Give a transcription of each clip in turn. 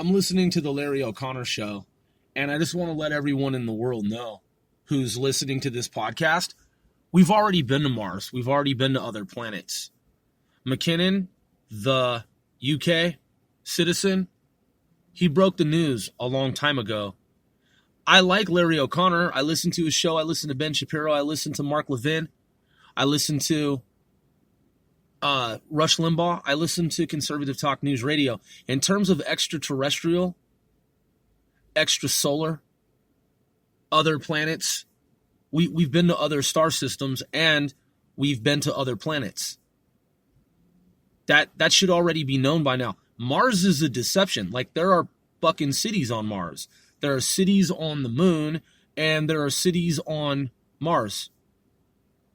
I'm listening to the Larry O'Connor show, and I just want to let everyone in the world know who's listening to this podcast, we've already been to Mars. We've already been to other planets. McKinnon, the UK citizen, he broke the news a long time ago. I like Larry O'Connor. I listen to his show. I listen to Ben Shapiro. I listen to Mark Levin. I listen to Rush Limbaugh. I listen to Conservative Talk News Radio. In terms of extraterrestrial, extrasolar, other planets, we've been to other star systems and we've been to other planets. That should already be known by now. Mars is a deception. Like, there are fucking cities on Mars. There are cities on the moon, and there are cities on Mars.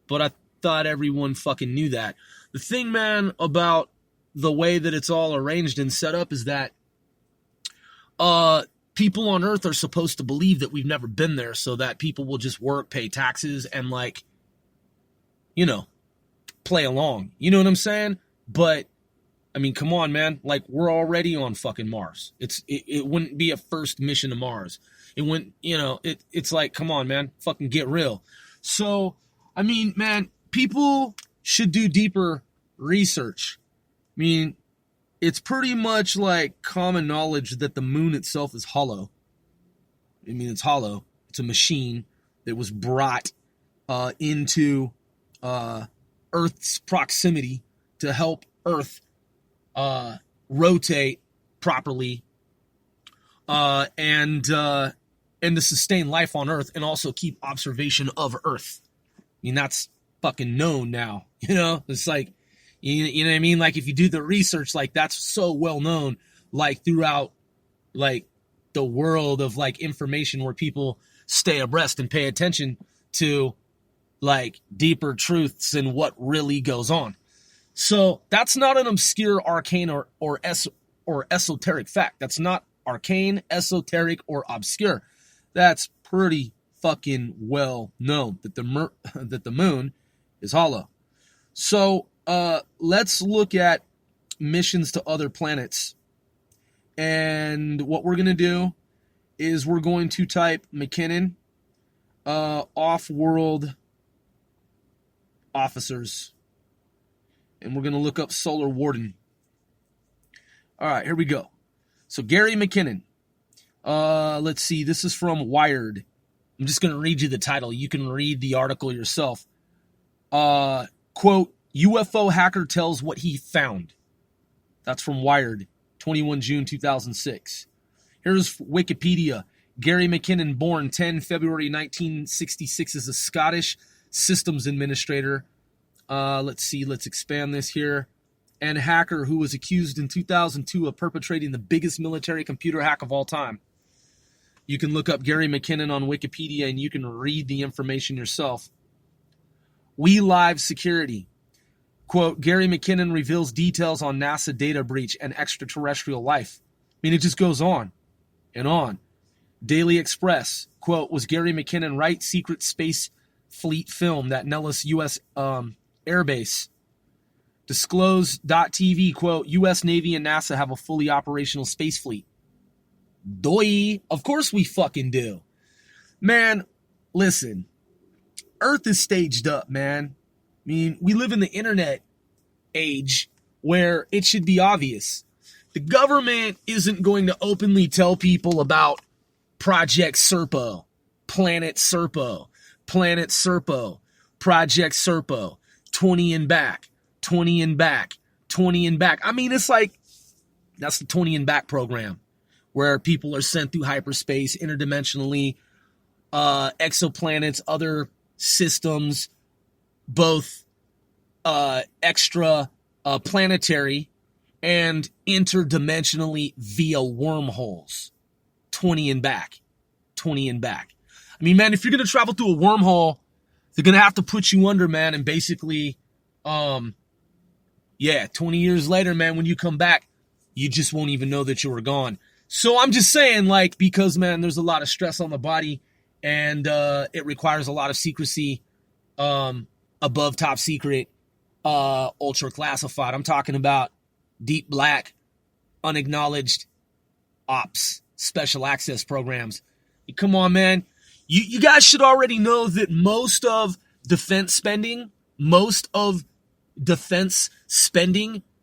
But I thought everyone fucking knew that. The thing, man, about the way that it's all arranged and set up is that people on Earth are supposed to believe that we've never been there so that people will just work, pay taxes, and, like, you know, play along. You know what I'm saying? But, I mean, come on, man. Like, we're already on fucking Mars. It wouldn't be a first mission to Mars. It wouldn't, you know, it's like, come on, man. Fucking get real. So, I mean, man, people should do deeper research. I mean, it's pretty much like common knowledge that the moon itself is hollow. I mean, it's hollow. It's a machine that was brought into Earth's proximity to help Earth rotate properly and to sustain life on Earth and also keep observation of Earth. I mean, that's fucking known now. You know, it's like, you know what I mean? Like, if you do the research, like, that's so well known, like, throughout, like, the world of, like, information where people stay abreast and pay attention to, like, deeper truths and what really goes on. So that's not an obscure, arcane, or esoteric fact. That's not arcane, esoteric, or obscure. That's pretty fucking well known that the moon is hollow. So let's look at missions to other planets. And what we're going to do is we're going to type McKinnon off-world officers. And we're going to look up Solar Warden. All right, here we go. So Gary McKinnon. Let's see. This is from Wired. I'm just going to read you the title. You can read the article yourself. Quote, UFO hacker tells what he found. That's from Wired, 21 June 2006. Here's Wikipedia. Gary McKinnon, born 10 February 1966, is a Scottish systems administrator. Let's see, let's expand this here. And hacker who was accused in 2002 of perpetrating the biggest military computer hack of all time. You can look up Gary McKinnon on Wikipedia and you can read the information yourself. We Live Security. Quote, Gary McKinnon reveals details on NASA data breach and extraterrestrial life. I mean, it just goes on and on. Daily Express. Quote, was Gary McKinnon right? Secret space fleet film at Nellis U.S. Airbase. Disclose.tv, quote, U.S. Navy and NASA have a fully operational space fleet. Doy. Of course we fucking do. Man, listen. Earth is staged up, man. I mean, we live in the internet age where it should be obvious. The government isn't going to openly tell people about Project Serpo, Planet Serpo, Project Serpo, 20 and back, 20 and back, 20 and back. I mean, it's like, that's the 20 and back program where people are sent through hyperspace, interdimensionally, exoplanets, other systems, both extra planetary and interdimensionally via wormholes. 20 and back. 20 and back. I mean, man, if you're going to travel through a wormhole, they're going to have to put you under, man, and basically, 20 years later, man, when you come back, you just won't even know that you were gone. So I'm just saying, like, because, man, there's a lot of stress on the body, and it requires a lot of secrecy, above top secret, ultra classified. I'm talking about deep black, unacknowledged, ops, special access programs. Come on, man. You guys should already know that most of defense spending,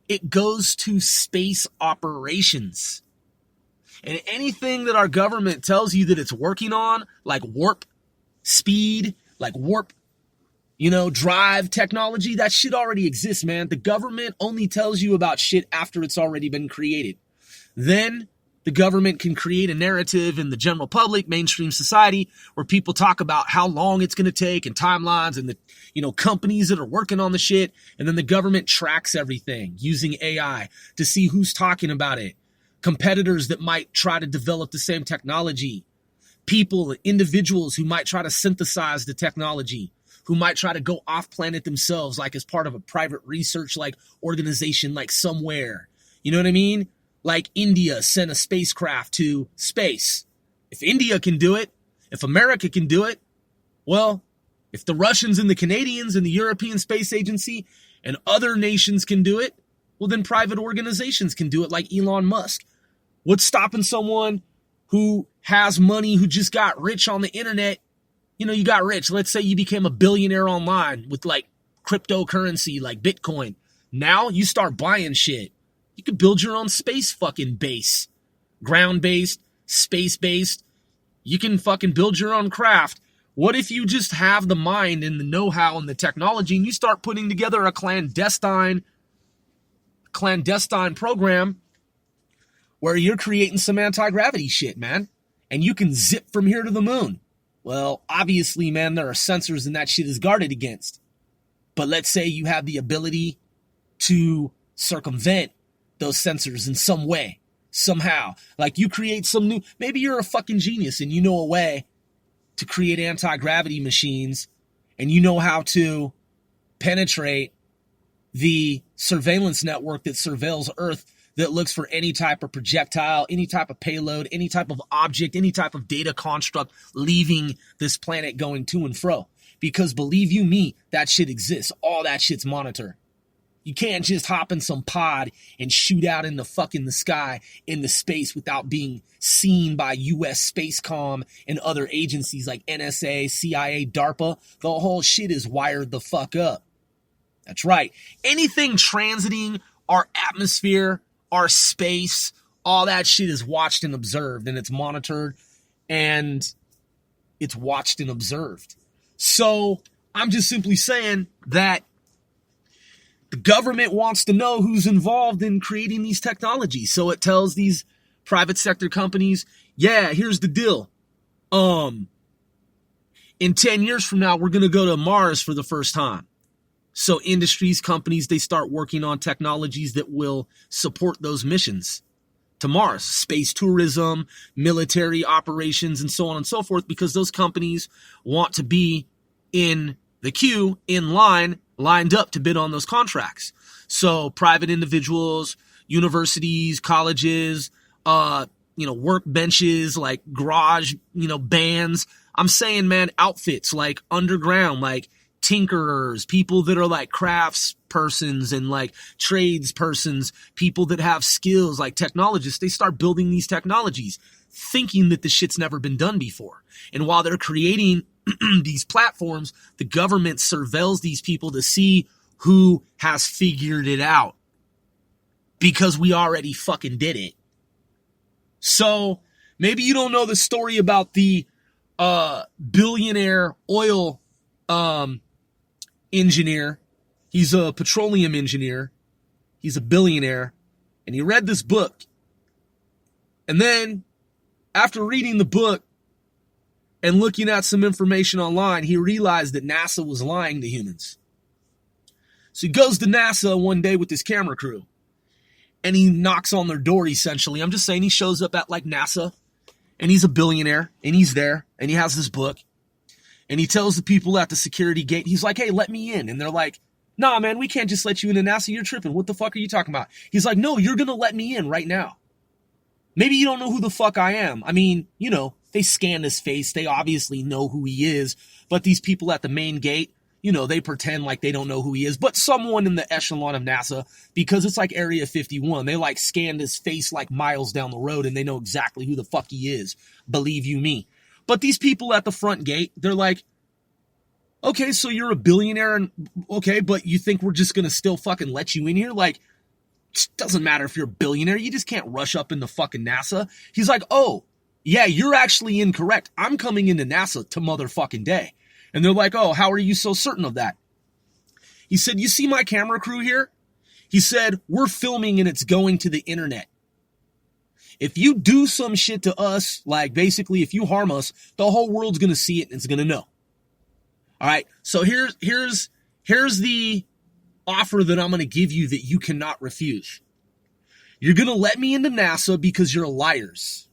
it goes to space operations. And anything that our government tells you that it's working on, like warp speed, like warp, drive technology, that shit already exists, man. The government only tells you about shit after it's already been created. Then the government can create a narrative in the general public, mainstream society, where people talk about how long it's going to take and timelines and the, companies that are working on the shit. And then the government tracks everything using AI to see who's talking about it. Competitors that might try to develop the same technology. People, individuals who might try to synthesize the technology, who might try to go off planet themselves, like as part of a private research, like organization, like somewhere. You know what I mean? Like India sent a spacecraft to space. If India can do it, if America can do it, well, if the Russians and the Canadians and the European Space Agency and other nations can do it, well, then private organizations can do it, like Elon Musk. What's stopping someone who has money, who just got rich on the internet? You got rich. Let's say you became a billionaire online with like cryptocurrency, like Bitcoin. Now you start buying shit. You could build your own space fucking base. Ground-based, space-based. You can fucking build your own craft. What if you just have the mind and the know-how and the technology and you start putting together a clandestine program where you're creating some anti-gravity shit, man, and you can zip from here to the moon? Well, obviously, man, there are sensors and that shit is guarded against. But let's say you have the ability to circumvent those sensors in some way, somehow. Like you create some new, maybe you're a fucking genius and you know a way to create anti-gravity machines and you know how to penetrate the surveillance network that surveils Earth, that looks for any type of projectile, any type of payload, any type of object, any type of data construct leaving this planet going to and fro. Because believe you me, that shit exists. All that shit's monitored. You can't just hop in some pod and shoot out in the sky, in the space without being seen by U.S. Spacecom and other agencies like NSA, CIA, DARPA. The whole shit is wired the fuck up. That's right. Anything transiting our atmosphere, our space, all that shit is watched and observed, and it's monitored, and it's watched and observed. So I'm just simply saying that the government wants to know who's involved in creating these technologies. So it tells these private sector companies, yeah, here's the deal. In 10 years from now, we're going to go to Mars for the first time. So industries, companies, they start working on technologies that will support those missions to Mars, space tourism, military operations, and so on and so forth, because those companies want to be in the queue, in line, lined up to bid on those contracts. So private individuals, universities, colleges, workbenches, like garage, bands. I'm saying, man, outfits like underground, like tinkerers, people that are like crafts persons and like trades persons, people that have skills like technologists. They start building these technologies thinking that the shit's never been done before. And while they're creating these platforms, the government surveils these people to see who has figured it out, because we already fucking did it. So maybe you don't know the story about the billionaire oil engineer. He's a petroleum engineer. He's a billionaire. And he read this book. And then after reading the book and looking at some information online, he realized that NASA was lying to humans. So he goes to NASA one day with his camera crew. And he knocks on their door, essentially. I'm just saying, he shows up at like NASA. And he's a billionaire. And he's there. And he has this book. And he tells the people at the security gate, he's like, hey, let me in. And they're like, nah, man, we can't just let you into NASA. You're tripping. What the fuck are you talking about? He's like, no, you're going to let me in right now. Maybe you don't know who the fuck I am. I mean, they scan his face. They obviously know who he is. But these people at the main gate, they pretend like they don't know who he is, but someone in the echelon of NASA, because it's like Area 51, they like scanned his face like miles down the road and they know exactly who the fuck he is. Believe you me. But these people at the front gate, they're like, okay, so you're a billionaire, and okay, but you think we're just going to still fucking let you in here? Like, it doesn't matter if you're a billionaire. You just can't rush up into fucking NASA. He's like, oh, yeah, you're actually incorrect. I'm coming into NASA to motherfucking day. And they're like, oh, how are you so certain of that? He said, you see my camera crew here? He said, we're filming and it's going to the internet. If you do some shit to us, like basically if you harm us, the whole world's going to see it and it's going to know. All right, so here's the offer that I'm going to give you that you cannot refuse. You're going to let me into NASA because you're liars.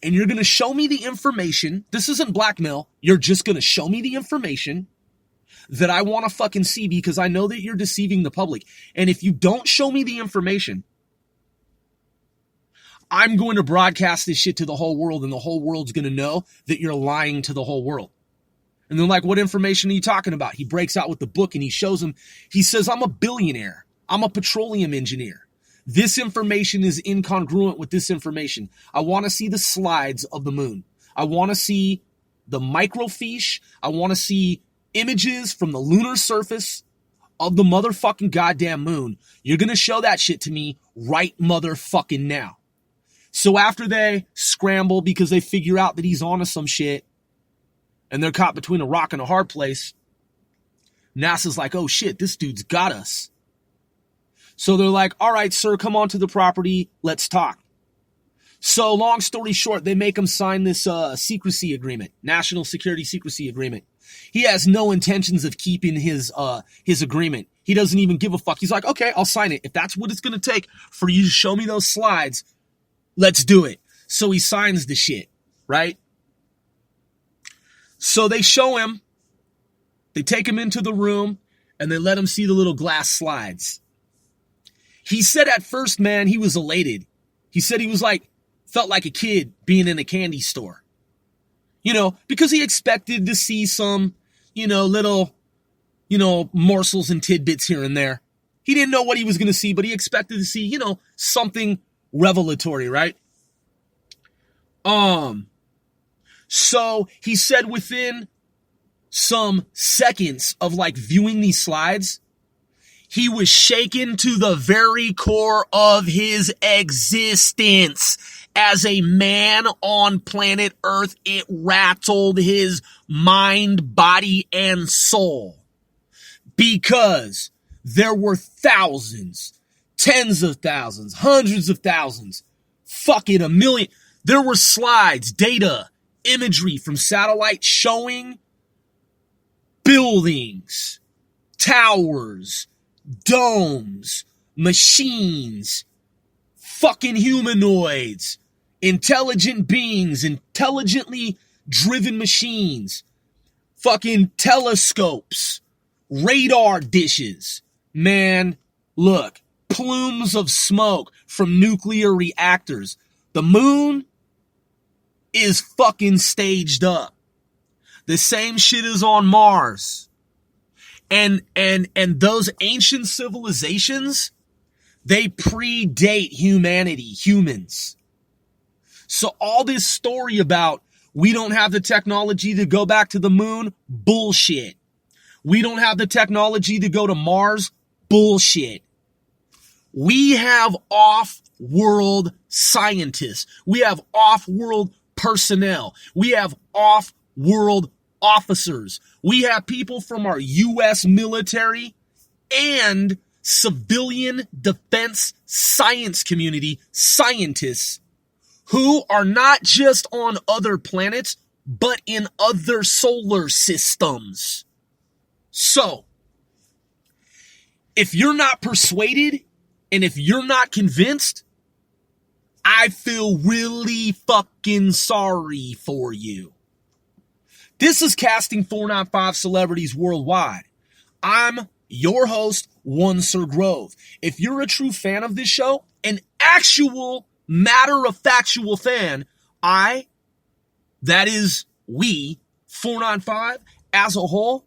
And you're going to show me the information. This isn't blackmail. You're just going to show me the information that I want to fucking see because I know that you're deceiving the public. And if you don't show me the information, I'm going to broadcast this shit to the whole world and the whole world's going to know that you're lying to the whole world. And they're like, what information are you talking about? He breaks out with the book and he shows them. He says, I'm a billionaire. I'm a petroleum engineer. This information is incongruent with this information. I want to see the slides of the moon. I want to see the microfiche. I want to see images from the lunar surface of the motherfucking goddamn moon. You're going to show that shit to me right motherfucking now. So after they scramble because they figure out that he's onto some shit, and they're caught between a rock and a hard place, NASA's like, oh shit, this dude's got us. So they're like, all right, sir, come on to the property. Let's talk. So long story short, they make him sign this secrecy agreement, national security secrecy agreement. He has no intentions of keeping his agreement. He doesn't even give a fuck. He's like, okay, I'll sign it. If that's what it's going to take for you to show me those slides, let's do it. So he signs the shit, right? So they show him, they take him into the room, and they let him see the little glass slides. He said at first, man, he was elated. He said he was like, felt like a kid being in a candy store. Because he expected to see some, little, morsels and tidbits here and there. He didn't know what he was going to see, but he expected to see, something revelatory, right? So he said within some seconds of like viewing these slides, he was shaken to the very core of his existence. As a man on planet Earth, it rattled his mind, body, and soul. Because there were thousands, tens of thousands, hundreds of thousands, fucking a million. There were slides, data, imagery from satellites showing buildings, towers, domes, machines, fucking humanoids, intelligent beings, intelligently driven machines, fucking telescopes, radar dishes. Man, look, plumes of smoke from nuclear reactors. The moon is fucking staged up. The same shit is on Mars. And those ancient civilizations, they predate humanity, humans. So all this story about we don't have the technology to go back to the moon, bullshit. We don't have the technology to go to Mars, bullshit. We have off-world scientists. We have off-world personnel. We have off-world officers. We have people from our U.S. military and civilian defense science community, scientists, who are not just on other planets, but in other solar systems. So, if you're not persuaded, and if you're not convinced, I feel really fucking sorry for you. This is Casting 495 Celebrities Worldwide. I'm your host, One Sir Grove. If you're a true fan of this show, an actual matter-of-factual fan, that is we, 495, as a whole,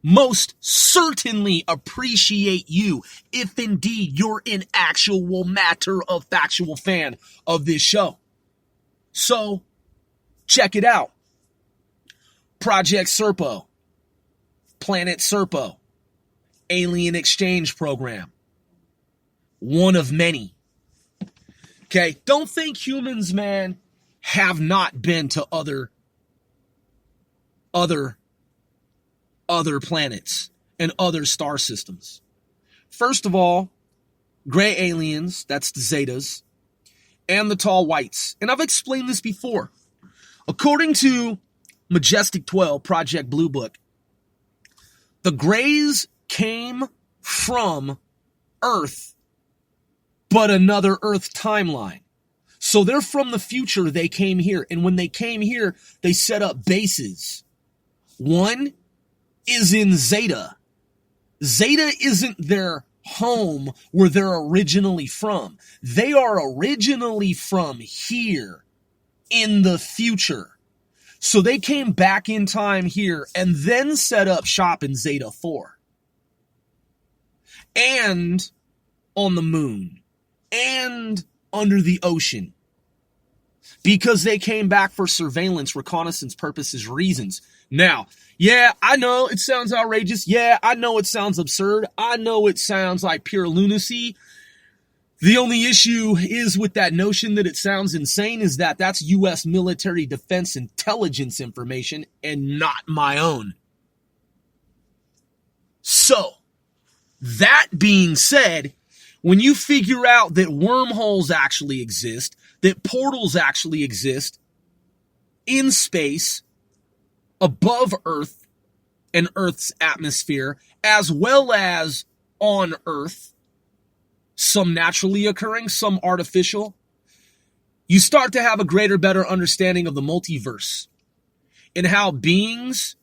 most certainly appreciate you if indeed you're an actual matter of factual fan of this show. So, check it out. Project Serpo, Planet Serpo, Alien Exchange Program. One of many. Okay, don't think humans, man, have not been to other planets and other star systems. First of all, gray aliens, that's the Zetas, and the tall whites. And I've explained this before. According to Majestic 12, Project Blue Book, the grays came from Earth, but another Earth timeline. So they're from the future, they came here. And when they came here, they set up bases. One is in Zeta. Zeta isn't their home where they're originally from. They are originally from here in the future. So they came back in time here and then set up shop in Zeta 4. And on the moon. And under the ocean. Because they came back for surveillance, reconnaissance purposes, reasons. Now, yeah, I know it sounds outrageous. Yeah, I know it sounds absurd. I know it sounds like pure lunacy. The only issue is with that notion that it sounds insane is that that's U.S. military defense intelligence information and not my own. So, that being said, when you figure out that wormholes actually exist, that portals actually exist in space, above Earth and Earth's atmosphere, as well as on Earth, some naturally occurring, some artificial, you start to have a greater, better understanding of the multiverse and how beings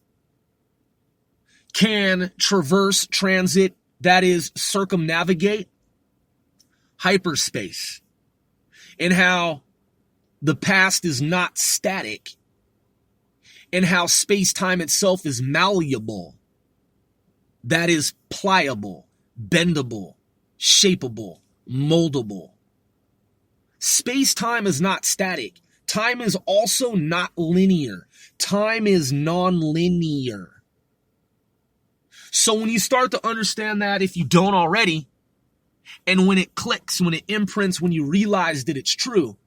can traverse, transit, that is, circumnavigate hyperspace, and how the past is not static, and how space-time itself is malleable, that is, pliable, bendable, shapeable, moldable. Space-time is not static. Time is also not linear. Time is non-linear. So when you start to understand that, if you don't already, and when it clicks, when it imprints, when you realize that it's true,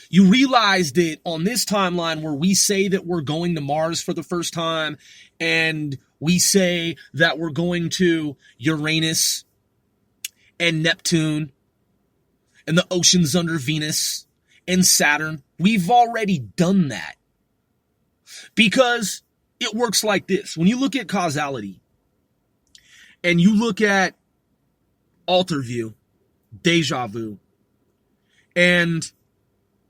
you realize that on this timeline where we say that we're going to Mars for the first time, and we say that we're going to Uranus and Neptune and the oceans under Venus and Saturn, we've already done that. Because it works like this. When you look at causality and you look at alter view, deja vu, and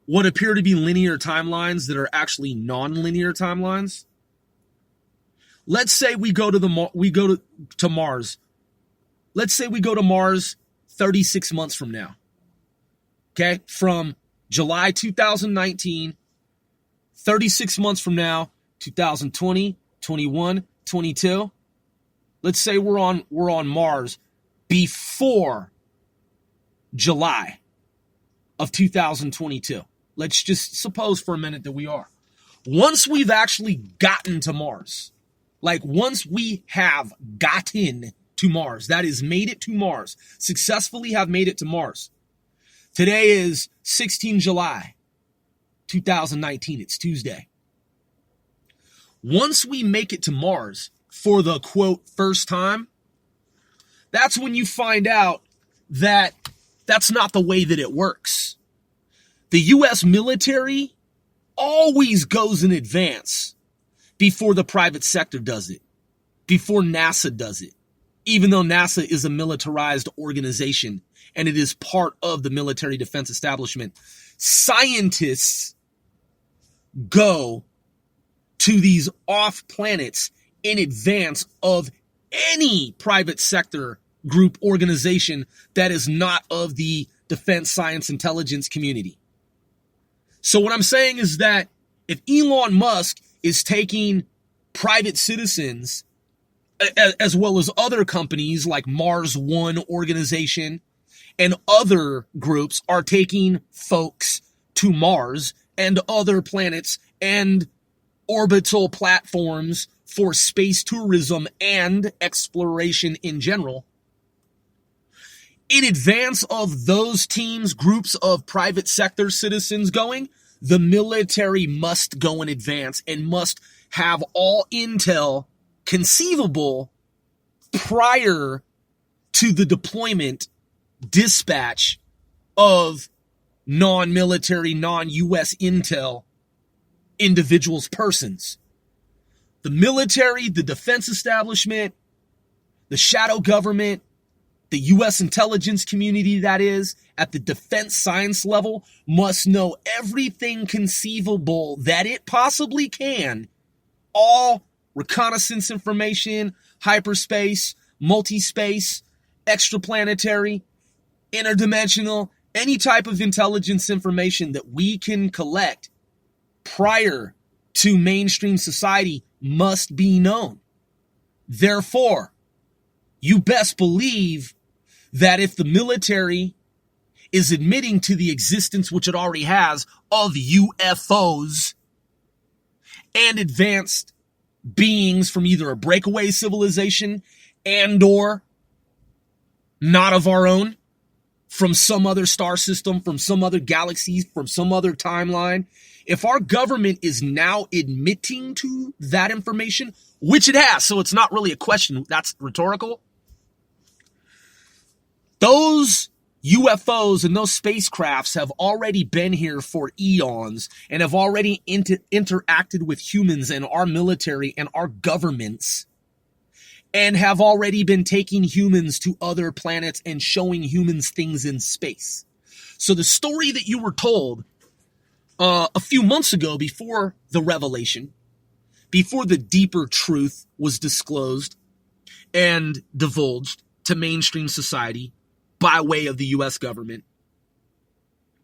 what appear to be linear timelines that are actually non-linear timelines. Let's say we go to Mars. Let's say we go to Mars 36 months from now. Okay? From July 2019, 36 months from now, 2020, 21, 22. Let's say we're on Mars before July of 2022. Let's just suppose for a minute that we are. Once we've actually gotten to Mars, like once we have gotten to Mars, that is made it to Mars, successfully have made it to Mars. Today is 16 July 2019. It's Tuesday. Once we make it to Mars for the quote first time, that's when you find out that that's not the way that it works. The U.S. military always goes in advance before the private sector does it, before NASA does it, even though NASA is a militarized organization and it is part of the military defense establishment. Scientists go to these off planets in advance of any private sector group organization that is not of the defense science intelligence community. So what I'm saying is that if Elon Musk is taking private citizens as well as other companies like Mars One organization and other groups are taking folks to Mars and other planets and orbital platforms for space tourism and exploration in general. In advance of those teams, groups of private sector citizens going, the military must go in advance and must have all intel conceivable prior to the deployment, dispatch of non-military, non-US intel individuals, persons. The military, the defense establishment, the shadow government, the U.S. intelligence community, that is, at the defense science level, must know everything conceivable that it possibly can. All reconnaissance information, hyperspace, multi-space, extraplanetary, interdimensional, any type of intelligence information that we can collect prior to mainstream society must be known. Therefore, you best believe that if the military is admitting to the existence, which it already has, of UFOs and advanced beings from either a breakaway civilization and or not of our own, from some other star system, from some other galaxy, from some other timeline, if our government is now admitting to that information, which it has, so it's not really a question, that's rhetorical, those UFOs and those spacecrafts have already been here for eons and have already interacted with humans and our military and our governments and have already been taking humans to other planets and showing humans things in space. So the story that you were told a few months ago, before the revelation, before the deeper truth was disclosed and divulged to mainstream society by way of the U.S. government,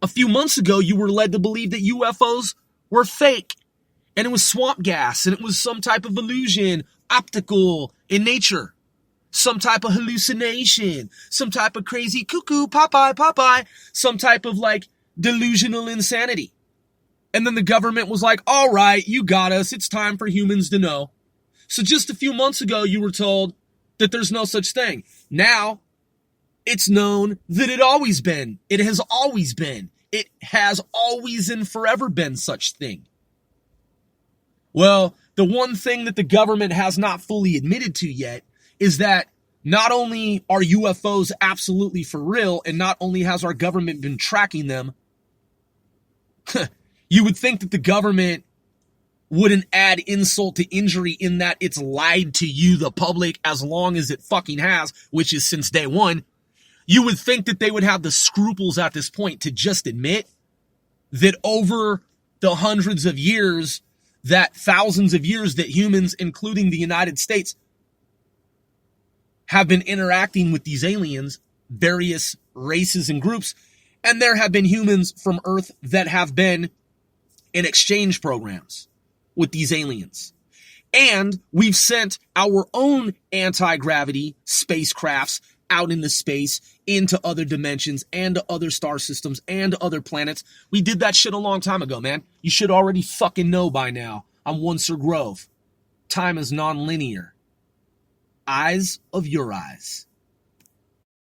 a few months ago, you were led to believe that UFOs were fake and it was swamp gas and it was some type of illusion, optical in nature, some type of hallucination, some type of crazy cuckoo, Popeye, some type of like delusional insanity. And then the government was like, all right, you got us. It's time for humans to know. So just a few months ago, you were told that there's no such thing. Now, it's known that it always been. It has always been. It has always and forever been such thing. Well, the one thing that the government has not fully admitted to yet is that not only are UFOs absolutely for real, and not only has our government been tracking them, you would think that the government wouldn't add insult to injury in that it's lied to you, the public, as long as it fucking has, which is since day one. You would think that they would have the scruples at this point to just admit that over the hundreds of years, that thousands of years that humans, including the United States, have been interacting with these aliens, various races and groups, and there have been humans from Earth that have been in exchange programs with these aliens. And we've sent our own anti-gravity spacecrafts out into space, into other dimensions, and to other star systems, and other planets. We did that shit a long time ago, man. You should already fucking know by now. I'm one Sir Grove. Time is non-linear. Eyes of your eyes.